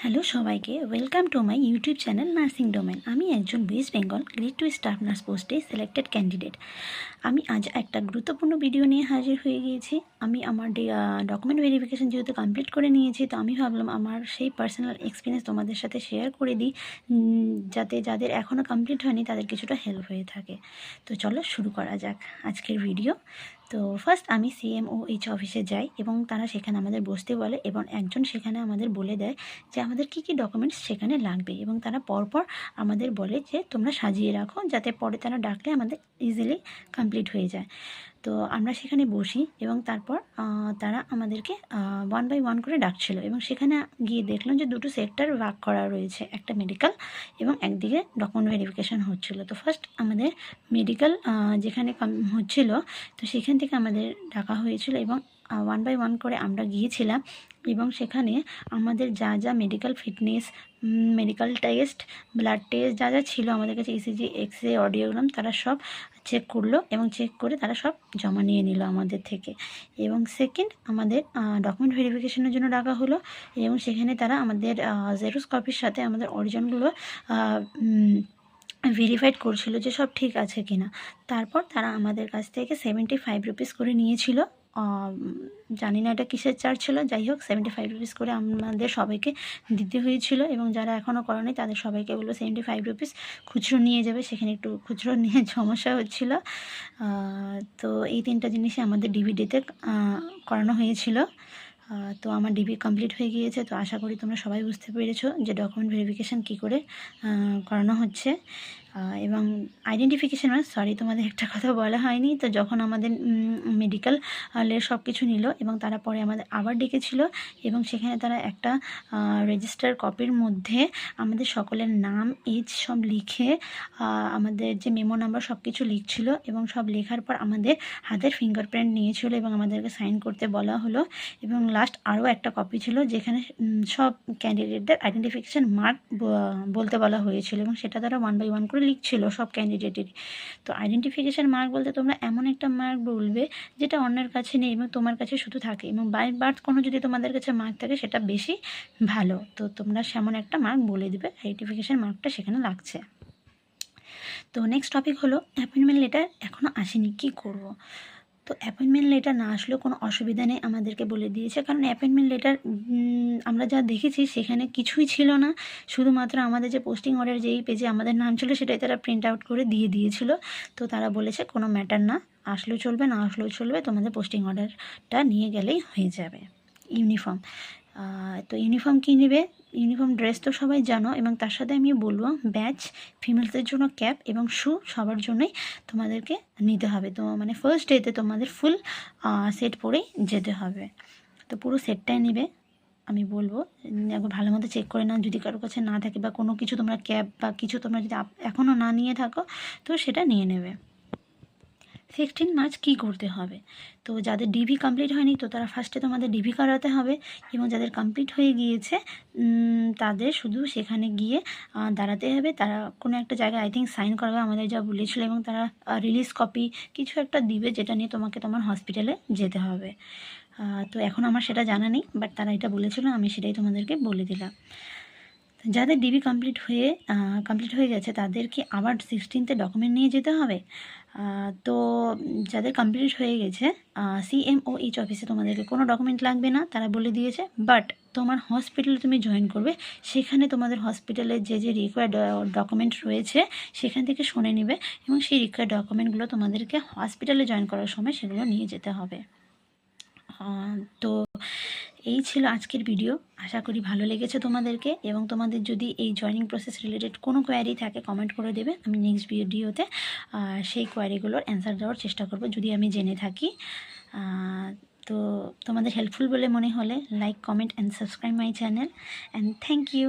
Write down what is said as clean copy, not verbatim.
Hello সবাইকে welcome to my YouTube channel nursing domain. আমি একজন West Bengal grade 2 staff nurse পোস্টে সিলেক্টেড ক্যান্ডিডেট। আমি আজ একটা গুরুত্বপূর্ণ ভিডিও নিয়ে হাজির হয়ে গিয়েছি। আমি আমার ডকুমেন্ট ভেরিফিকেশন যেহেতু কমপ্লিট করে নিয়েছি, তো আমি ভাবলাম আমার সেই পার্সোনাল এক্সপিরিয়েন্স তোমাদের সাথে শেয়ার করে দিই, যাতে যাদের এখনও কমপ্লিট হয়নি তাদের কিছুটা হেল্প হয়ে থাকে। তো চলো শুরু করা যাক আজকের ভিডিও। তো ফার্স্ট আমি CMOH অফিসে যাই এবং তারা সেখানে আমাদের বসতে বলে এবং একজন সেখানে আমাদের বলে দেয় যে আমাদের কী কী ডকুমেন্টস সেখানে লাগবে, এবং তারা পরপর আমাদের বলে যে তোমরা সাজিয়ে রাখো, যাতে পরে তারা ডাকলে আমাদের ইজিলি কমপ্লিট হয়ে যায়। তো আমরা সেখানে বসি এবং তারপর তারা আমাদেরকে 1 বাই 1 করে ডাকছিল, এবং সেখানে গিয়ে দেখলাম যে দুটো সেক্টর ভাগ করা রয়েছে, একটা মেডিকেল এবং একদিকে ডকুমেন্ট ভেরিফিকেশান হচ্ছিলো। তো ফার্স্ট আমাদের মেডিকেল যেখানে হচ্ছিল, তো সেখান থেকে আমাদের ডাকা হয়েছিল এবং 1 বাই 1 করে আমরা গিয়েছিলাম, এবং সেখানে আমাদের যা যা medical fitness, medical test, blood test যা যা ছিল আমাদের কাছে, ECG, এক্স-রে, অডিওগ্রাম, তারা সব চেক করলো এবং চেক করে তারা সব জমা নিয়ে নিল আমাদের থেকে। এবং সেকেন্ড আমাদের ডকুমেন্ট ভেরিফিকেশনের জন্য ডাকা হলো, এবং সেখানে তারা আমাদের জেরক্স কপির সাথে আমাদের অরিজিনালগুলো ভেরিফাইড করছিল যে সব ঠিক আছে কিনা। তারপর তারা আমাদের কাছ থেকে 75 রুপিস করে নিয়েছিল। জানি না এটা কিসের চার্জ ছিল, যাই হোক 75 রুপিস করে আমাদের সবাইকে দিতে হয়েছিল, এবং যারা এখনও করেনি তাদের সবাইকে বললো 75 রুপিস খুচরো নিয়ে যাবে। সেখানে একটু খুচরো নিয়ে সমস্যা হচ্ছিল। তো এই তিনটা জিনিসই আমাদের ডিভিডিতে করানো হয়েছিল। তো আমার ডিবি কমপ্লিট হয়ে গিয়েছে। তো আশা করি তোমরা সবাই বুঝতে পেরেছো যে ডকুমেন্ট ভেরিফিকেশান কী করে করানো হচ্ছে। এবং আইডেন্টিফিকেশান সরি, তোমাদের একটা কথা বলা হয়নি। তো যখন আমাদের মেডিকেলের সব কিছু নিল এবং তারা পরে আমাদের আবার ডেকেছিল, এবং সেখানে তারা একটা রেজিস্টার কপির মধ্যে আমাদের সকলের নাম, এজ সব লিখে আমাদের যে মেমো নাম্বার সব কিছু লিখছিল, এবং সব লেখার পর আমাদের হাতের ফিঙ্গারপ্রিন্ট নিয়েছিল এবং আমাদেরকে সাইন করতে বলা হলো। এবং লাস্ট আরও একটা কপি ছিল যেখানে সব ক্যান্ডিডেটদের আইডেন্টিফিকেশান মার্ক বলতে বলা হয়েছিল, এবং সেটা তারা 1 বাই 1 করে লিখছিল সব ক্যান্ডিডেটেরই। তো আইডেন্টিফিকেশান মার্ক বলতে তোমরা এমন একটা মার্ক বলবে যেটা অন্যের কাছে নেই এবং তোমার কাছে শুধু থাকে, এবং বাই বার্থ কোনো যদি তোমাদের কাছে মার্ক থাকে সেটা বেশি ভালো। তো তোমরা সেমন একটা মার্ক বলে দিবে, আইডেন্টিফিকেশান মার্কটা সেখানে লাগছে। তো নেক্সট টপিক হলো অ্যাপয়েন্টমেন্ট লেটার এখনও আসেনি, কী করব। তো অ্যাপয়েন্টমেন্ট লেটার না আসলেও কোনো অসুবিধা নেই, আমাদেরকে বলে দিয়েছে। কারণ অ্যাপয়েন্টমেন্ট লেটার আমরা যা দেখেছি সেখানে কিছুই ছিল না, শুধুমাত্র আমাদের যে পোস্টিং অর্ডার যেই পেজে আমাদের নাম ছিল সেটাই তারা প্রিন্ট আউট করে দিয়ে দিয়েছিল। তো তারা বলেছে কোনো ম্যাটার না, আসলেও চলবে না আসলেও চলবে, তোমাদের পোস্টিং অর্ডারটা নিয়ে গেলেই হয়ে যাবে। ইউনিফর্ম, তো ইউনিফর্ম কী নেবে, ইউনিফর্ম ড্রেস তো সবাই জানো, এবং তার সাথে আমি বলবো ব্যাচ, ফিমেলসদের জন্য ক্যাপ এবং শু সবার জন্যই তোমাদেরকে নিতে হবে। তো মানে ফার্স্ট ডেতে তোমাদের ফুল সেট পরেই যেতে হবে। তো পুরো সেটটাই নেবে, আমি বলবো একবার ভালো মতো চেক করে নাও, যদি কারোর কাছে না থাকে বা কোনো কিছু তোমরা ক্যাপ বা কিছু তোমরা যদি এখনও না নিয়ে থাকো তো সেটা নিয়ে নেবে। 16 মার্চ কী করতে হবে, তো যাদের ডিভি কমপ্লিট হয়নি তো তারা ফার্স্টে তোমাদের ডিভি করাতে হবে, এবং যাদের কমপ্লিট হয়ে গিয়েছে তাদের শুধু সেখানে গিয়ে দাঁড়াতে হবে। তারা কোনো একটা জায়গায় আই থিঙ্ক সাইন করাবে আমাদের যা বলেছিল, এবং তারা রিলিজ কপি কিছু একটা দিবে যেটা নিয়ে তোমাকে তোমার হসপিটালে যেতে হবে। তো এখন আমার সেটা জানা নেই, বাট তারা এটা বলেছিল, আমি সেটাই তোমাদেরকে বলে দিলাম। যাদের ডিবি কমপ্লিট হয়ে গেছে তাদেরকে আবার 16তে ডকুমেন্ট নিয়ে যেতে হবে। তো যাদের কমপ্লিট হয়ে গেছে CMOH অফিসে তোমাদেরকে কোনো ডকুমেন্ট লাগবে না, তারা বলে দিয়েছে। বাট তোমার হসপিটালে তুমি জয়েন করবে, সেখানে তোমাদের হসপিটালে যে যে রিকোয়ার্ড ডকুমেন্ট রয়েছে সেখান থেকে শুনে নেবে, এবং সেই রিকোয়ার্ড ডকুমেন্টগুলো তোমাদেরকে হসপিটালে জয়েন করার সময় সেগুলো নিয়ে যেতে হবে। তো এই ছিল আজকের ভিডিও, আশা করি ভালো লেগেছে তোমাদেরকে, এবং তোমাদের যদি এই জয়েনিং প্রসেস রিলেটেড কোনো কোয়ারি থাকে কমেন্ট করে দেবে, আমি নেক্সট ভিডিওতে সেই কোয়ারিগুলোর অ্যান্সার দেওয়ার চেষ্টা করব যদি আমি জেনে থাকি। তো তোমাদের হেল্পফুল বলে মনে হলে like, comment and subscribe my channel, and thank you.